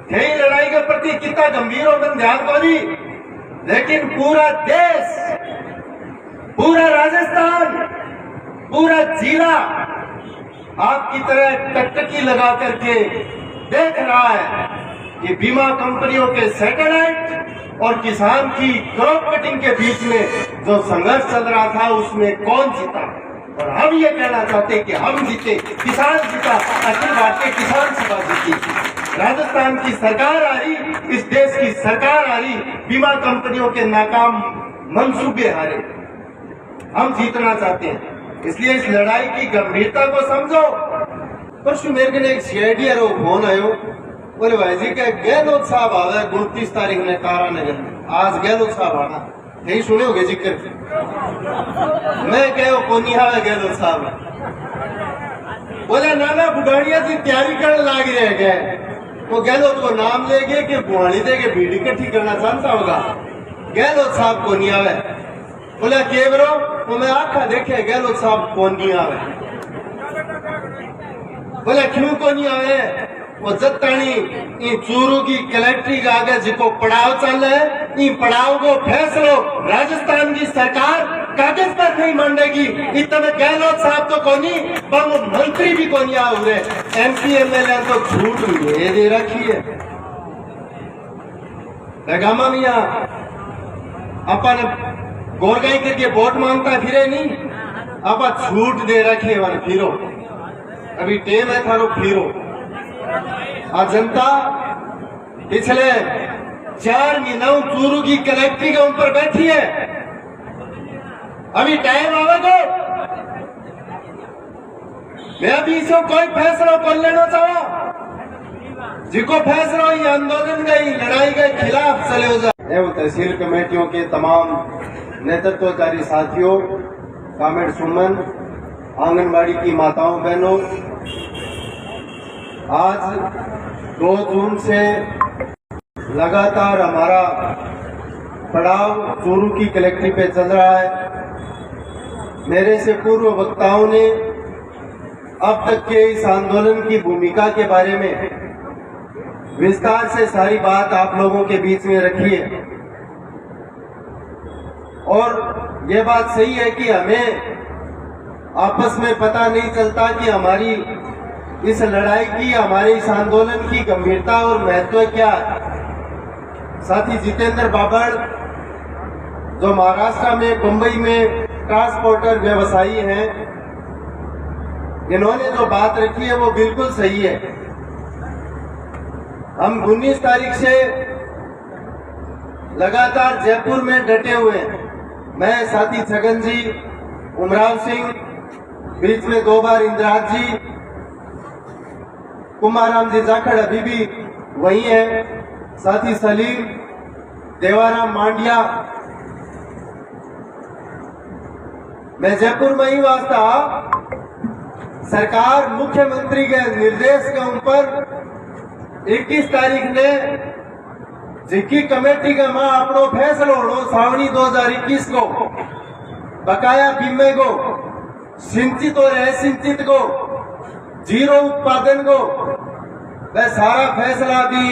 यही लड़ाई के प्रति कितना गंभीर होकर ध्यान को दी, लेकिन पूरा देश, पूरा राजस्थान, पूरा जिला आपकी तरह टकटकी लगा करके देख रहा है कि बीमा कंपनियों के सैटेलाइट और किसान की क्रॉप कटिंग के बीच में जो संघर्ष चल रहा था उसमें कौन जीता। और हम ये कहना चाहते हैं कि हम जीते, किसान जीता, अखिल भारतीय किसान सभा जीती, राजस्थान की सरकार आ रही, इस देश की सरकार आ रही, बीमा कंपनियों के नाकाम मंसूबे हारे। हम जीतना चाहते हैं, इसलिए इस लड़ाई की गंभीरता को समझो। परसों मेरे को एक सीआईडी रो फोन आयो, बोले भाई जी क्या गहलोत साहब आ रहा है 29 तारीख में तारा नगर में, आज गहलोत साहब आना, यही सुने होगे जिक्र। मैं कहो कोनी है गहलोत साहब, बोले नाना बुढ़ाड़िया जी तैयारी करने लाग रहे गए, वो गहलोत को नाम ले गए कि बुहाड़ी दे के भीड़ इकट्ठी करना चाहता होगा, गहलोत साहब को नहीं आवे। बोला के ब्रो, वो मैं आखा देखे गहलोत साहब को नहीं आवे। बोला क्यों को नहीं आवे, वो जत्तानी इन चूरू की कलेक्ट्री का आगे जिको पड़ाव चल रहा है, इन पड़ाव को फैसलो राजस्थान की सरकार कागज पर नहीं मांडेगी। इतने गहलोत साहब तो कोनी, पर वो मंत्री भी कोनी आ हुए, एमपी एमएलए तो झूठ दे रखी है। लगामा मिया अपन गोरगाई करके वोट मांगता फिरे नहीं, आप छूट दे रखी है वन फिरो, अभी टेम है थारो फिरो। आज जनता पिछले 4 महीनों चूरू की कलेक्ट्री के ऊपर बैठी है, अभी टाइम आवेगा मैं अभी इसको कोई फैसला कर लेना चाहा, जिको फैसला ये आंदोलन का लड़ाई के खिलाफ चले हो जाए। एवं तहसील कमेटियों के तमाम नेतृत्वकारी साथियों, कामेड़ सुमन, आंगनबाड़ी की माताओं बहनों, आज 2 जून से लगातार हमारा पड़ाव चूरू की कलेक्ट्री पे चल रहा है। मेरे से पूर्व वक्ताओं ने अब तक के इस आंदोलन की भूमिका के बारे में विस्तार से सारी बात आप लोगों के बीच में रखी है, और ये बात सही है कि हमें आपस में पता नहीं चलता कि हमारी इस लड़ाई की, हमारे इस आंदोलन की गंभीरता और महत्व क्या है। साथी जितेंद्र बाबड़ जो महाराष्ट्र में बंबई में ट्रांसपोर्टर व्यवसायी हैं, इन्होंने जो बात रखी है वो बिल्कुल सही है। हम 19 तारीख से लगातार जयपुर में डटे हुए हैं, मैं, साथी छगन जी, उमराव सिंह, बीच में 2 बार इंद्राज जी, कुमाराम जी जाखड़ अभी भी वही है, साथी सलीम, देवाराम मांडिया। मैं जयपुर में ही वास्ता सरकार मुख्यमंत्री के निर्देश के ऊपर 21 तारीख ने जिक्की कमेटी का मां अपनो फैसलो होनो सावनी 2021 को बकाया बीमे को सिंचित और असिंचित को जीरो उत्पादन को वह सारा फैसला भी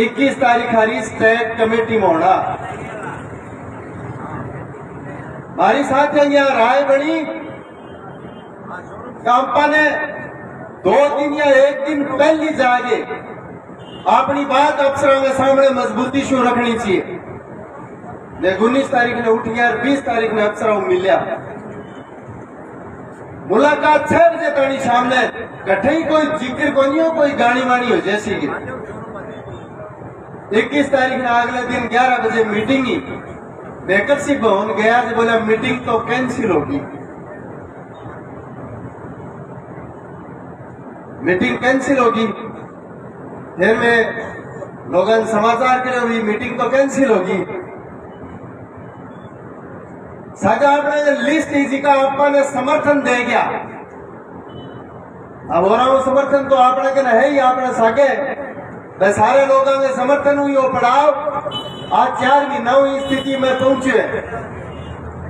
21 तारीख हरी स्टेट कमेटी में होना। हमारी साथ यहाँ राय बनी कांपा ने 2 दिन या 1 दिन पहले जाके अपनी बात अफसरों के सामने मजबूती शो रखनी चाहिए। 19 तारीख ने उठ गया, 20 तारीख ने अफसरों मिलिया, मुलाकात 6 बजे तक सामने कठे कोई जिक्र को नहीं हो, कोई गाड़ी वाणी हो जैसी की। 21 तारीख ने अगले दिन 11 बजे मीटिंग ही वैकेंसी भवन गया, तो बोला मीटिंग तो कैंसिल होगी, मीटिंग कैंसिल होगी। फिर मैं लोगों समाचार के लिए मीटिंग तो कैंसिल होगी। सागा आपने लिस्ट इसी का आपने समर्थन दे गया, अब हो रहा हूं समर्थन तो आपने के है ही, आपने सागे वह सारे लोगों के समर्थन हुई वो पड़ाव आज 4 महीनों स्थिति में पहुंचे।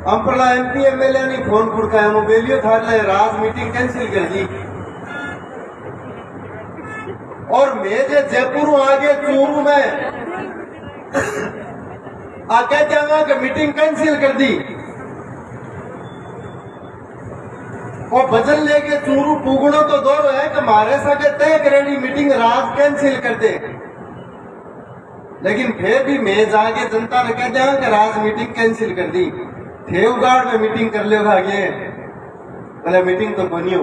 हम पड़ा एमपी एमएलए ने फोन खुड़काया, मोबाइलियो था राज मीटिंग कैंसिल कर दी। और मैं जे जयपुर आगे चूरू में आके जाऊंगा कि मीटिंग कैंसिल कर दी और भजन लेके चूरू पुगड़ो तो दौड़ है कि मारे सके तय करेगी मीटिंग रात कैंसिल कर दे। लेकिन फिर भी मैं जाके जनता ने कह दिया कि राज मीटिंग कैंसिल कर दी। ठेवगाड़ में मीटिंग कर लो आगे बोले मीटिंग तो कोनी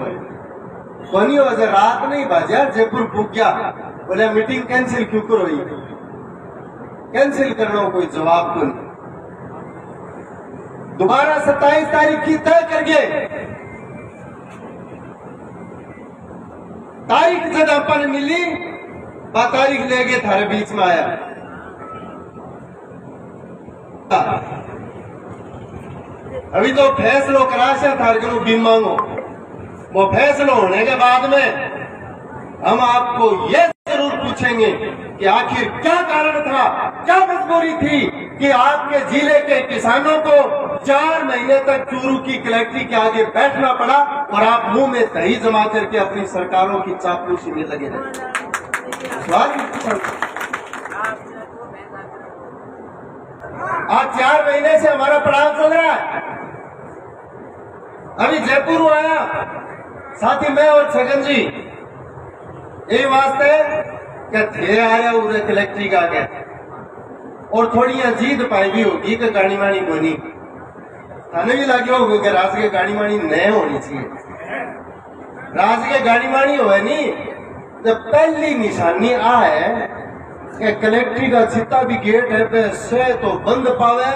हो रात नहीं बाजा जयपुर पुग गया बोले मीटिंग कैंसिल क्यों करो कैंसिल करना कोई जवाब को नहीं। दोबारा 27 तारीख की तय करके तारीख जब अपन मिली बा तारीख लेके थारे बीच में आया। अभी तो फैसलो कराशा थारे को भी मांगो वो फैसला होने के बाद में हम आपको ये जरूर पूछेंगे कि आखिर क्या कारण था, क्या मजबूरी थी कि आपके जिले के किसानों को 4 महीने तक चूरू की कलेक्ट्री के आगे बैठना पड़ा और आप मुंह में दही जमा करके अपनी सरकारों की चापलूसी में लगे रहे। आज 4 महीने से हमारा पड़ाव चल रहा है। अभी जयपुर आया साथी मैं और छगन जी ये वास्ते क्या थे आया उरे कलेक्ट्री का आगे और थोड़ी जीत पाई भी होगी कि गाड़ी मानी कोनी थाने भी लगे होगा कि राज के गाड़ी मानी नए होनी चाहिए। राज के गाड़ी मानी हो नहीं जब पहली निशानी आ है कि कलेक्ट्री का जितना भी गेट है पे से तो बंद पावे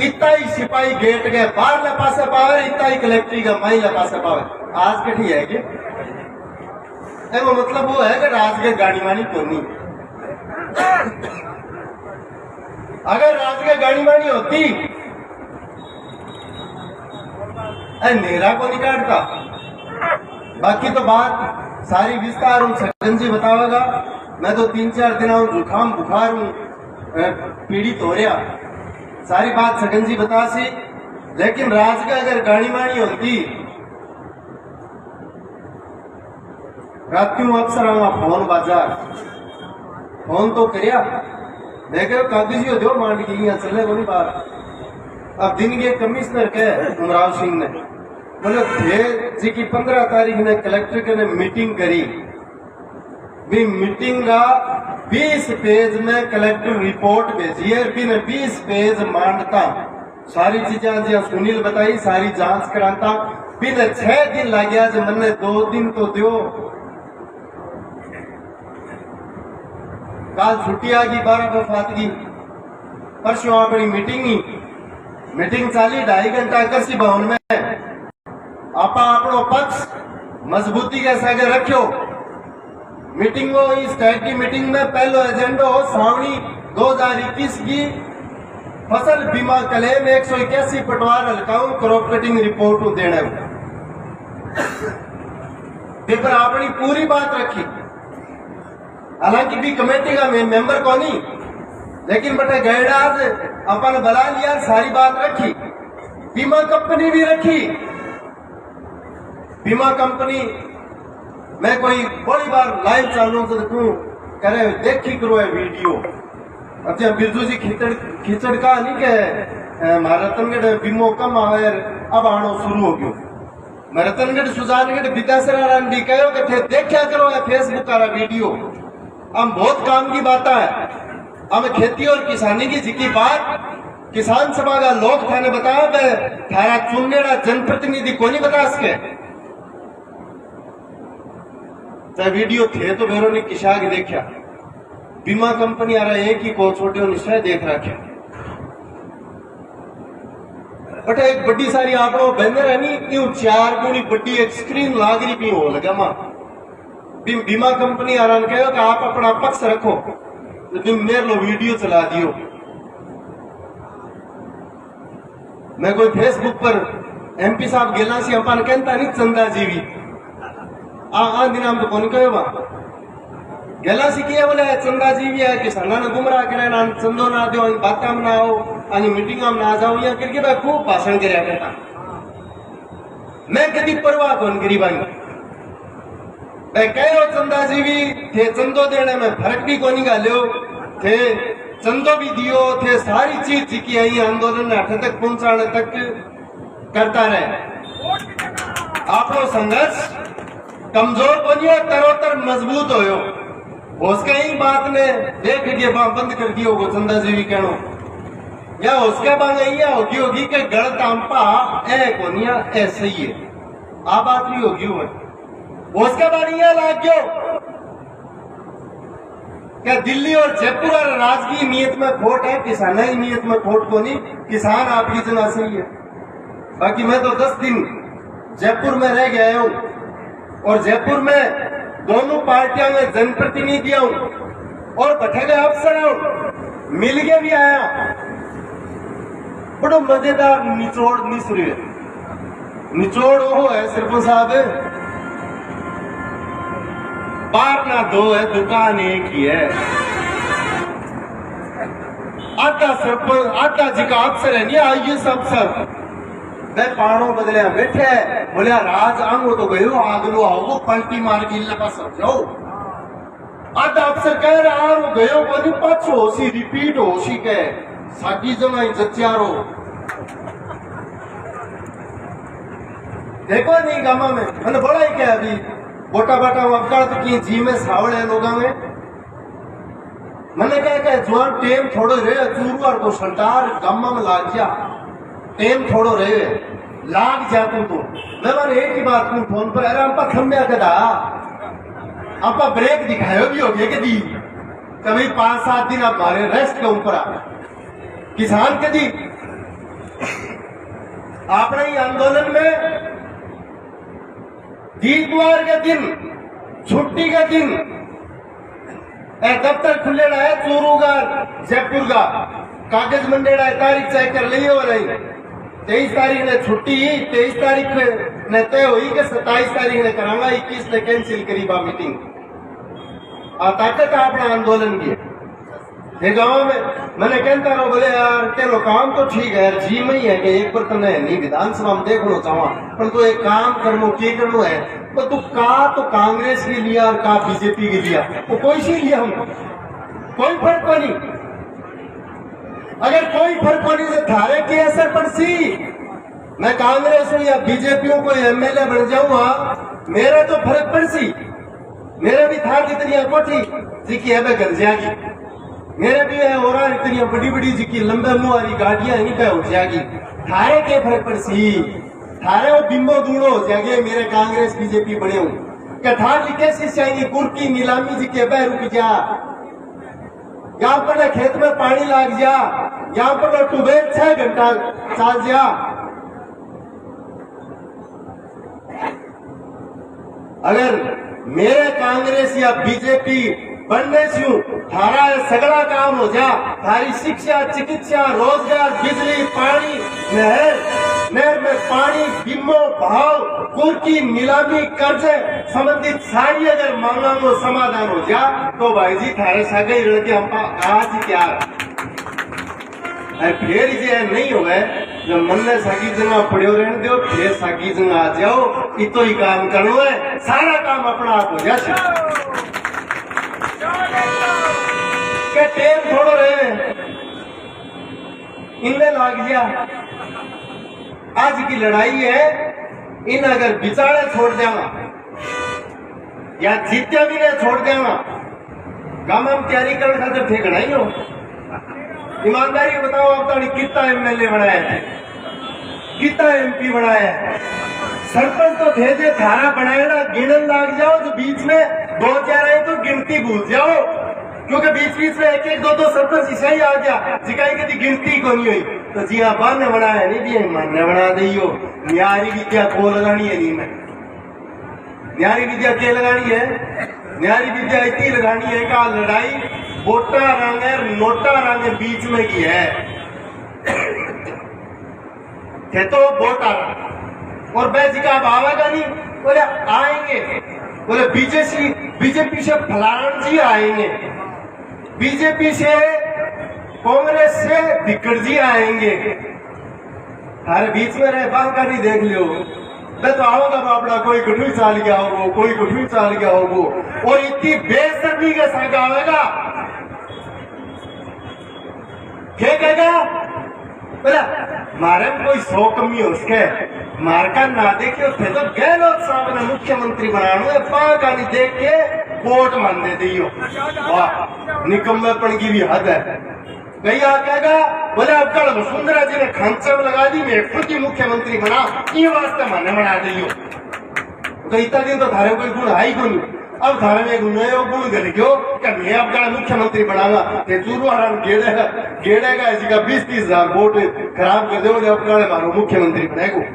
इतना ही सिपाही गेट के बाहर ले पासे पावे इतना ही कलेक्ट्री का माई ले पासे पावे। आज के ठीक है कि वो मतलब वो है कि राज के गाड़ी मानी कोनी। अगर राज के गाड़ी मानी होती नेरा को नहीं काटता। बाकी तो बात सारी विस्तार हूँ छगन जी बतावेगा। मैं तो 3-4 दिन जुकाम बुखार हूँ पीड़ित हो रहा सारी बात छगन जी बता सी। लेकिन राज का अगर गाड़ी मानी होती रात क्यों अफसर आऊंगा फोन बाजार फोन तो करिया देखे कागजी हो दो मांड की यहाँ चले को नहीं बात। अब दिन के कमिश्नर के उमराव सिंह ने बोले थे जी की 15 तारीख ने कलेक्टर के ने मीटिंग करी भी मीटिंग का 20 पेज में कलेक्टर रिपोर्ट भेजी है भी ने 20 पेज मांडता सारी चीजें जी सुनील बताई सारी जांच कराता भी ने 6 दिन लग गया जो मैंने 2 दिन तो दो काल छुट्टी आ गई 12 वफात की परसों अपनी मीटिंग चाली 2.5 घंटा कृषि भवन में आपा अपनो पक्ष मजबूती के साथ रखो। मीटिंग हो इस टाइप की मीटिंग में पहलो एजेंडा हो सावनी 2021 की फसल बीमा क्लेम 181 पटवार हल्काऊ क्रॉप कटिंग रिपोर्ट देने पेपर अपनी पूरी बात रखी। हालांकि भी कमेटी का मेंबर को नहीं लेकिन बटे गैडाज अपन बुला लिया सारी बात रखी। बीमा कंपनी भी रखी। बीमा कंपनी मैं कोई बड़ी बार लाइव चालू तो देखूं करे देखी करो है वीडियो। अब जब बिरजू जी खिचड़ का नहीं के रतनगढ़ बीमो कम आवे अब आनो शुरू हो गयो। रतनगढ़ सुजानगढ़ विद्यासरा भी कहो कि थे देखा करो है फेसबुक का वीडियो। हम बहुत काम की बात है। हम खेती और किसानी की जिकी बात किसान सभा का लोग थाने बताया थारा चुननेड़ा जनप्रतिनिधि को नहीं बता सके। तो वीडियो थे तो मेरे ने किसा के देखा बीमा कंपनी आ रहा एक ही को छोटे निश्चय देख रखे बट एक बड़ी सारी आपको बैनर है नहीं क्यों 4 गुनी बड़ी एक स्क्रीन लाग रही भी हो लगा मां बीमा कंपनी आ रहा कहो कि आप अपना पक्ष रखो लेकिन मेरे लो वीडियो चला दियो। मैं कोई फेसबुक पर एमपी साहब गेला सी अपन कहता नहीं चंदा जीवी दिन हम तो कौन कहो गेला सी किया बोले चंदा जीवी है किसाना ने गुमराह करे ना चंदो ना दो बात में ना आओ अनि मीटिंग में ना जाओ या करके मैं खूब भाषण कर करता। मैं कभी परवाह कौन करी भाई कहो चंदा जी भी थे, चंदो देने में फर्क भी कोनी गाल्यो थे, चंदो भी दियो थे, सारी चीज जी की आई आंदोलन ने हठ तक पहुंचाने तक करता रहे। आपको संघर्ष कमजोर कोनी हो, तरोतर मजबूत हो। उसके ही बात ने देख के बंद कर दियो होगो चंदा जी भी कहनो, या उसके बाद यह होगी कि गलत आंपा ए कोनिया ऐसे ही है, आ बात भी होगी वो। उसके बाद यह लाग गयो क्या दिल्ली और जयपुर और राजकीय नियत में खोट है, किसान की नियत में खोट को नहीं, किसान आपकी जना सही है। बाकी मैं तो 10 दिन जयपुर में रह गया हूं और जयपुर में दोनों पार्टियों में जनप्रतिनिधियां हूं और बैठे गए अफसर हूं, मिल के भी आया। बड़ो मजेदार निचोड़ नहीं सुनी है। निचोड़ वो है सरपंच साहब, बार ना दो है, दुकान एक ही है। आधा सरपंच आधा जी का अफसर है, नहीं आइए सब अफसर वे पाणो बदले बैठे बोले राज आंगो तो गयो, आगलो आओ पलटी मार के लगा समझो। आधा अफसर कह रहा वो गयो बोली पाछो होसी रिपीट होसी के साकी जमाई जच्चारो देखो नहीं गामा में मैंने बोला ही क्या अभी बोटा बाटा वक्त की जी में सावड़ है लोगों में। मैंने क्या जुआन टेम थोड़ो रहे चूरवार को संटार गामा में लाग जा, टेम थोड़ो रहे लाग जा तू तो। मैं मैंने एक ही बात को फोन पर अरे आपा थम्या कदा आपा ब्रेक दिखायो भी हो गया कि दी कभी 5-7 दिन आप मारे रेस्ट के ऊपर किसान के दी आपने ही आंदोलन में दीपवार के दिन छुट्टी के दिन दफ्तर खुले रहा है चूरू का जयपुर का कागज मंडेड़ा है, तारीख चेक कर ली हो नहीं। 23 तारीख ने छुट्टी, 23 तारीख ने तय हुई कि 27 तारीख ने करांगा, 21 ने कैंसिल करी बा मीटिंग। ताकत अपना आंदोलन की ये गाँव में मैंने कहता रहो बोले यार चलो काम तो ठीक है यार जी में ही है कि एक पर तने नहीं विधानसभा में देखो चाहवा पर तो एक काम करनो की करनो है तो तू का तो कांग्रेस के लिया और का बीजेपी के लिया वो कोई सी लिया हम कोई फर्क को नहीं। अगर कोई फर्क को नहीं तो थारे के असर पर सी मैं कांग्रेस हूं या बीजेपी को एमएलए बन जाऊंगा मेरा तो फर्क पड़ सी। मेरा भी था कितनी कोठी जी की है घर जाएगी, मेरे भी है और इतनी बड़ी बड़ी जी की लंबे मुंह वाली गाड़ियां इनका हो जाएगी। थारे के फर्क पड़ सी, थारे वो बिंबो दूनो हो जाएंगे मेरे कांग्रेस बीजेपी बने हूं कठार लिखे सी चाहिए कुर्की नीलामी जी के बह रुक जा, यहाँ पर खेत में पानी लाग जा, यहाँ पर ट्यूबवेल 6 घंटा चल जा। अगर मेरे कांग्रेस या बीजेपी बनने से थारा सगड़ा काम हो जा, थारी शिक्षा चिकित्सा रोजगार बिजली पानी नहर में पानी बिम्बो भाव कुर्की नीलामी कर्जे संबंधित सारी अगर मांगा को समाधान हो जा तो भाई जी थारे सगे लड़के हम आज तैयार। फिर जे नहीं हो गए जब मन ने सागी जगह पड़ो रहने दो फिर सागी जगह आ जाओ इतो ही काम करना है, सारा काम अपना आप हो जाए। के टेम थोड़ो रहे इनमें लाग गया। आज की लड़ाई है इन अगर बिचारे छोड़ देगा या जीत्या भी नहीं छोड़ देगा गांव में तैयारी करने खातिर ठेकना ही हो। ईमानदारी बताओ आप तो कितना एमएलए बनाया है, कितना एमपी बनाया है, सरपंच तो थे जे थारा बनाया ना गिनन लाग जाओ तो बीच में 2-4 आए तो गिनती भूल जाओ क्योंकि बीच बीच में 1-2 सरपंच ऐसा ही आ गया जिकाई की गिनती को नहीं हुई तो जी हाँ बार ने बनाया नहीं दिया मान ने बना दी हो। न्यारी विद्या को लगानी है नहीं मैं न्यारी विद्या क्या लगानी है, न्यारी विद्या इतनी लगानी है का लड़ाई वोटा रंग है नोटा रंग बीच में की है तो वोटा और बैच का अब आवेगा नहीं बोले आएंगे, बोले बीजेपी से फलान जी आएंगे, बीजेपी से कांग्रेस से दिक्कत जी आएंगे। हर बीच में रह बांका नहीं देख लियो मैं तो आओगा बापड़ा कोई कुछ चाल गया होगो, कोई कुछ चाल गया होगो, और इतनी बेशर्मी के संग आवेगा क्या कहेगा बोला मारे में कोई 100 कमी हो उसके मारका ना देखे थे तो गहलोत साहब ने मुख्यमंत्री बनाना है पाका नहीं देख के वोट मान दे दियो। वाह निकम्मेपन की भी हद है। गई कहेगा बोले अब कल वसुंधरा जी ने खांचा में लगा दी मैं खुद ही मुख्यमंत्री बना ये वास्ते माने बना दियो। तो इतना दिन तो थारे कोई गुण आई को नहीं, अब थारे में एक नयो गुण गल गयो कि मैं अब कल मुख्यमंत्री बनाऊंगा ते चूरू हराम गेड़ेगा ऐसी का 20-30 हजार वोट खराब कर दो अब कल मारो मुख्यमंत्री बनेगो।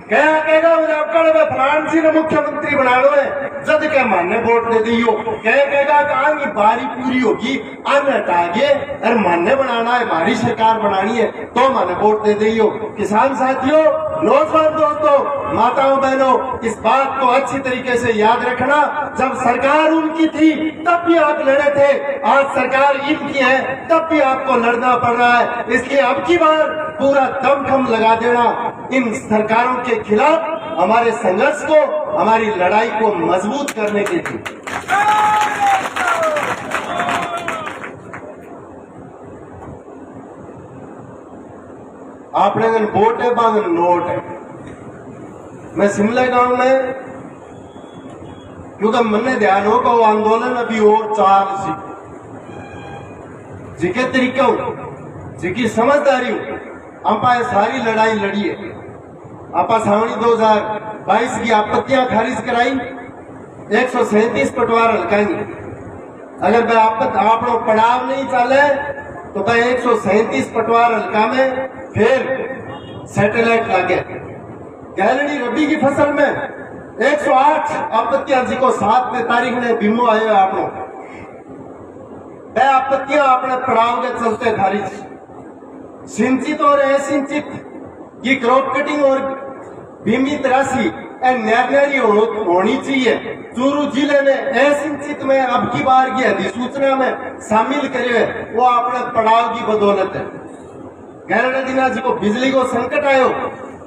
क्या कहेगा मुझे अब कल मैं फलान जी ने मुख्यमंत्री बना लो है जद के मानने वोट दे दियो। क्या कहेगा कहा की बारी पूरी होगी अन्न हटागे और मानने बनाना है हमारी सरकार बनानी है तो माने वोट दे दियो। किसान साथियों, नौजवान दोस्तों, माताओं बहनों, इस बात को अच्छी तरीके से याद रखना, जब सरकार उनकी थी तब भी आप लड़े थे, आज सरकार इनकी है तब भी आपको लड़ना पड़ रहा है। इसलिए अब की बार पूरा दमखम लगा देना इन सरकारों के खिलाफ, हमारे संघर्ष को, हमारी लड़ाई को मजबूत करने के लिए। आपने वोट है बांग नोट है। मैं शिमला गांव में क्योंकि मन ध्यान हो वो आंदोलन अभी और चाल सी जिके तरीका हो जिकी समझदारी हो आपा सारी लड़ाई लड़ी है। आपा सावणी 2022 की आपत्तियां खारिज कराई, 137 पटवार हल्काएंगे। अगर वह आपनो पड़ाव नहीं चले तो वह 137 पटवार हल्का में फिर सैटेलाइट लागे। गैलरी रबी की फसल में 108 आपत्तियां जिको 7 तारीख ने बीमो आयो आपनो वह आपत्तियां अपने पड़ाव के चलते खारिज। सिंचित और असिंचित की क्रॉप कटिंग और बीमित राशि न्यारी होनी चाहिए। चूरू जिले ने असिंचित में अब की बार की अधिसूचना में शामिल करे वो अपने पड़ाव की बदौलत है। गैर दिना जी को बिजली को संकट आयो,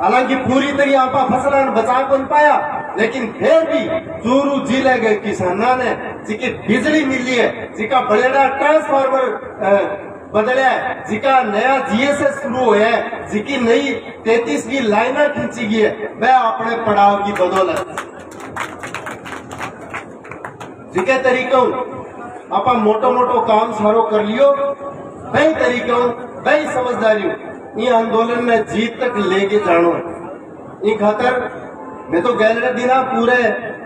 हालांकि पूरी तरह आपा फसल बचा नहीं पाया, लेकिन फिर भी चूरू जिले के किसानों ने जिकी बिजली मिली है, जिका बड़ेड़ा ट्रांसफार्मर बदलिया है, जिका नया जीएसएस शुरू हुआ है, जिकी नई 33 की लाइनर खींची गई है, वह अपने पड़ाव की बदौलत जिके तरीकों आपा मोटो मोटो काम सारो कर लियो, वही तरीकों वही समझदारी ये आंदोलन में जीत तक लेके जानो। ये खातर मैं तो गैलरी दिना पूरे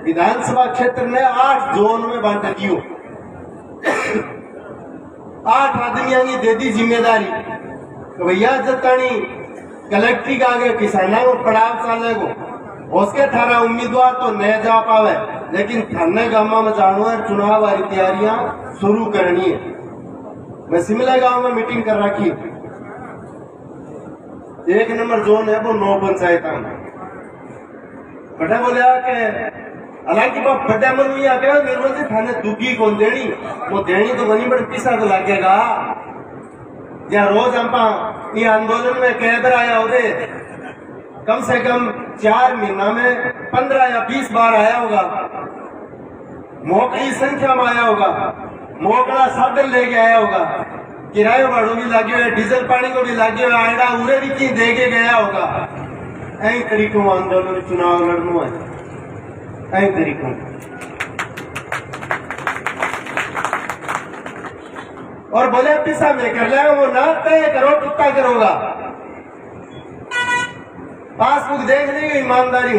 विधानसभा क्षेत्र में 8 जोन में बांट दियो। 8 आदमियों की दे दी जिम्मेदारी तो भैया जतानी कलेक्ट्री का आगे किसानों को पड़ाव चालेगो, उसके थारा उम्मीदवार तो नहीं जा पावे, लेकिन थाने गांव में जानो है, चुनाव वाली तैयारियां शुरू करनी है। मैं शिमला गांव में मीटिंग कर रखी, 1 नंबर जोन है वो 9 पंचायत बड़ा बोलिया के हालांकि बाप बड़ा मन हुई आके निर्मल जी थाने दुखी कौन देनी वो देनी तो बनी बड़ी पिसा तो लगेगा। या रोज हम ये आंदोलन में कई बार आया होते, कम से कम 4 महीना में 15 या 20 बार आया होगा, मोकली संख्या में आया होगा, मोकला साधन लेके आया होगा, किराए भाड़ों भी लगे हुए, डीजल पानी को भी लगे हुए, आयडा उरे भी की दे के गया होगा। ऐ तरीकों आंदोलन चुनाव लड़ना है, ऐ तरीकों। और बोले पिसा में कर ले वो ना तय करो कितना करोगा, पासबुक देख ली ईमानदारी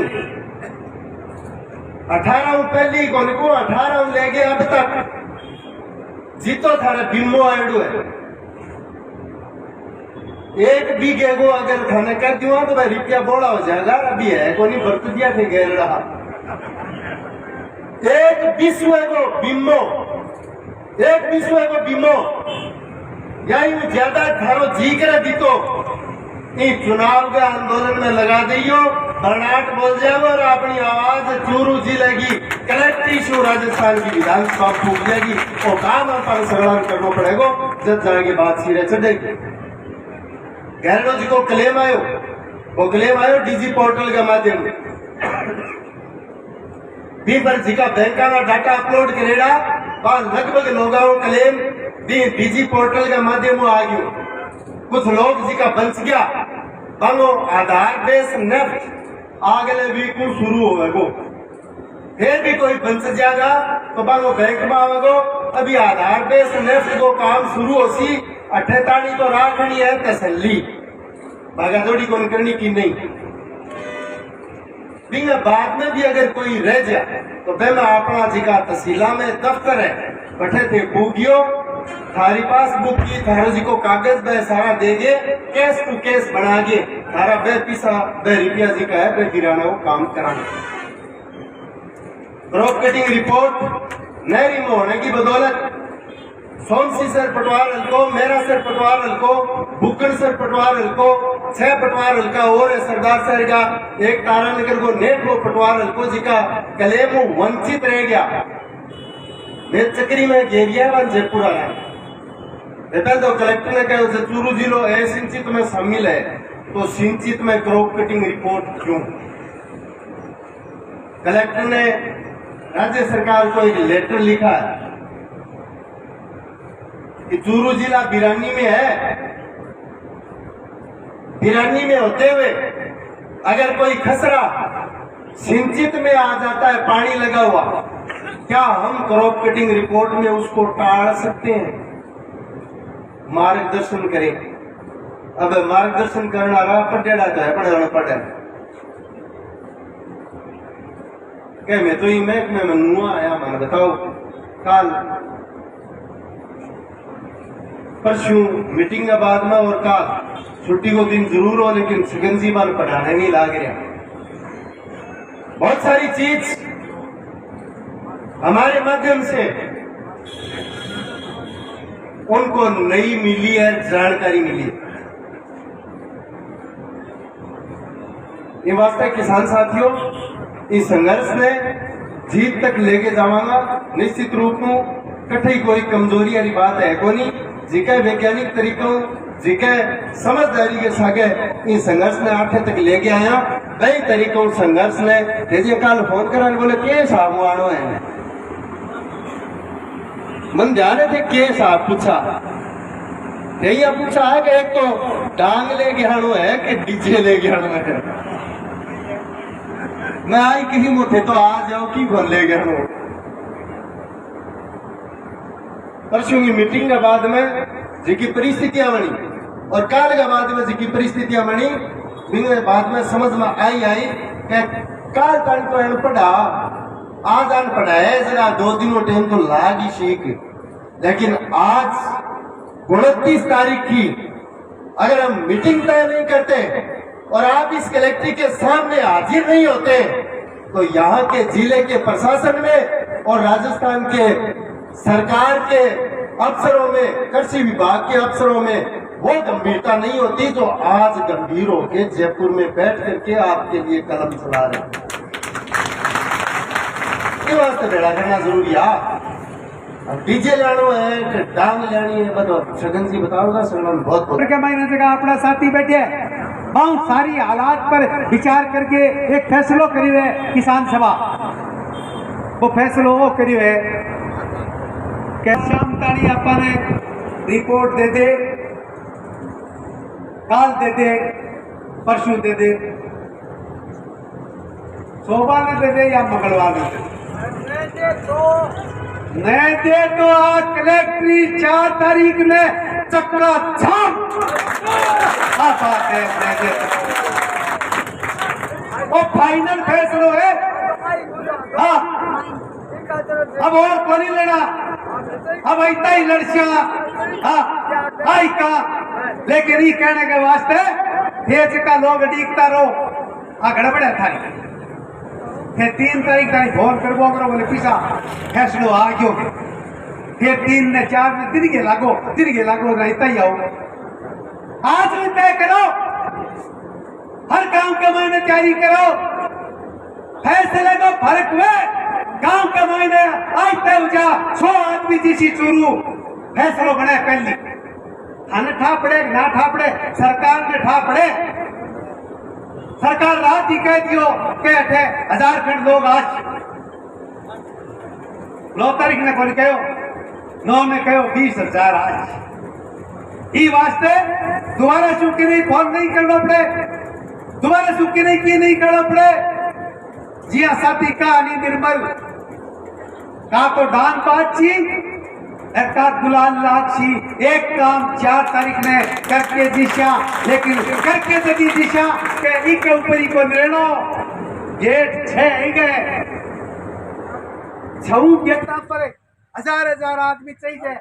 18 पहली कौन को 18 ले गए अब तक जीतो थारा बिम्बो आयडू है। 1 बीघे को अगर थाने कर दिया तो भाई रुपया बोला हो जाएगा, अभी है को नहीं बरत दिया थे गैर रहा। 1 विश्व को बिम्बो, 1 विश्व को बिम्बो यानी ज्यादा थारो जी कर दी तो चुनाव के आंदोलन में लगा दियो, बर्नाट बोल जाएगा और अपनी आवाज चूरू जिले की कलेक्ट्री शो राजस्थान की विधानसभा फूक जाएगी। वो काम पर संग्राम करना पड़ेगा जब जाएगी बात सिरे चढ़ेगी। गहलोत जी को क्लेम आयो वो क्लेम आयो डीजी पोर्टल के माध्यम भी पर जिका बैंक का डाटा अपलोड करेगा वहां लगभग लोगों क्लेम भी डीजी पोर्टल के माध्यम आ गयो। कुछ लोग जिका बच गया वो आधार बेस नेफ्ट आगले वीक को शुरू होगा, फिर भी कोई बच जाएगा तो वो बैंक में आवेगो। अभी आधार बेस नेफ्ट को काम शुरू हो सी 48 तो राखनी है तसल्ली, भागादौड़ी कौन करनी की नहीं। बिना बाद में भी अगर कोई रह जाए तो मैं अपना जिका तहसीला में दफ्तर है बैठे थे पूगियो थारी पासबुक की थारा जी को कागज बे सारा देगे केस टू केस बना के थारा बे पीसा बे रुपया जी का है बे किराना वो काम कराना। क्रॉप कटिंग रिपोर्ट नहरी में होने की बदौलत सोमसी सर पटवार हल्को, मेरा सर पटवार हल्को, बुक्कड़ सर पटवार हल्को, 6 पटवार हल्का और है सरदार सर का एक तारानगर को नेट को पटवार हल्को जी का क्लेम वंचित रह गया। मैं चक्री में घेरिया वन जयपुर आया तो कलेक्टर ने कहा उसे चूरू जिलो है सिंचित में शामिल है तो सिंचित में क्रॉप कटिंग रिपोर्ट क्यों। कलेक्टर ने राज्य सरकार को एक लेटर लिखा है कि चूरू जिला बिरानी में है, बिरानी में होते हुए अगर कोई खसरा सिंचित में आ जाता है पानी लगा हुआ, क्या हम क्रॉप कटिंग रिपोर्ट में उसको टाल सकते हैं? मार्गदर्शन करें। अब मार्गदर्शन करना रहा पटेड़ा तो है पढ़े पढ़े क्या मैं तो ही महकमे में नुआ आया मैंने बताओ काल परसों मीटिंग के बाद में और काल छुट्टी को दिन जरूर हो लेकिन सुगंजी बाल पढ़ाने नहीं लाग रहा। बहुत सारी चीज हमारे माध्यम से उनको नई मिली है, जानकारी मिली है। ये वास्ते किसान साथियों इस संघर्ष ने जीत तक लेके जावांगा निश्चित रूप में। कठई कोई कमजोरी वाली बात है को नहीं, जिके वैज्ञानिक तरीकों जिके समझदारी के सागे इस संघर्ष ने आठे तक लेके आया। कई तरीकों संघर्ष ने तेजी काल फोन करा बोले के साहब आनो है मन जा रहे थे के साहब पूछा यही पूछा है कि एक तो डांग ले गया है कि डीजे ले गया है। मैं आई किसी मोटे तो आ जाओ की बोल ले गया हूँ। परसों की मीटिंग के बाद में जिकी परिस्थितियां बनी और काल के बाद में जिकी परिस्थितियां बनी बिना बाद में समझ में आई कि काल तक तो अनपढ़ा आज अनपढ़ा है जरा 2 दिनों टाइम तो लाग ही सीख, लेकिन आज 29 तारीख की अगर हम मीटिंग तय नहीं करते और आप इस कलेक्ट्री के सामने हाजिर नहीं होते तो यहाँ के जिले के प्रशासन में और राजस्थान के सरकार के अफसरों में कृषि विभाग के अफसरों में वो गंभीरता नहीं होती जो आज गंभीर होके जयपुर में बैठ करके आपके लिए कलम चला रहे हैं। ये वास्ते बेड़ा करना जरूरी है। डीजे लानो है डांग लानी है बताओ छगन जी बताओगा सगन बहुत बहुत महीने जगह अपना साथी बैठे बहुत सारी हालात पर विचार करके एक फैसलो करी है किसान सभा। वो फैसलो वो करी है कि शाम ताड़ी अपने रिपोर्ट दे दे, काल दे दे, परसों दे दे, सोमवार दे दे या मंगलवार दे दे। नहीं दे तो आज कलेक्ट्री 4 तारीख में चक्का छाप बात है। वो फाइनल फैसलो है। हाँ अब और को नहीं लेना, अब इतना ही लड़कियां हाँ आई का, लेकिन ये कहने के वास्ते देश का लोग डीकता रहो आगड़ बढ़ा था। फिर 3 तारीख तारीख फोन करबो बोले पीछा फैसलो आ गयो, फिर 3 ने 4 ने तिरगे लागो रहता ही आओ। आज भी तय करो, हर काम के महीने तैयारी करो, फैसले को फर्क हुए गांव के महीने आज तय हो जा 100 आदमी जिसी चूरू फैसलो बने कर ली। थाने ठा पड़े ना ठा पड़े सरकार ने ठा पड़े सरकार रात ही कह दियो के अठे 1000 खंड लोग आज 9 तारीख ने कौन कहो 9 में कहो 20,000 आज ई वास्ते दोबारा चुकी नहीं फोन नहीं करना पड़े दोबारा चुकी नहीं की नहीं करना पड़े जिया साथी कहानी निर्मल का तो दान बातची एकाध गुलाल लाक्षी एक काम 4 तारीख ने करके दिशा लेकिन करके जदी दिशा के एक ऊपर ही को निर्णो गेट 6 ही गए 6 गेटा पर 1000 आदमी चाहिए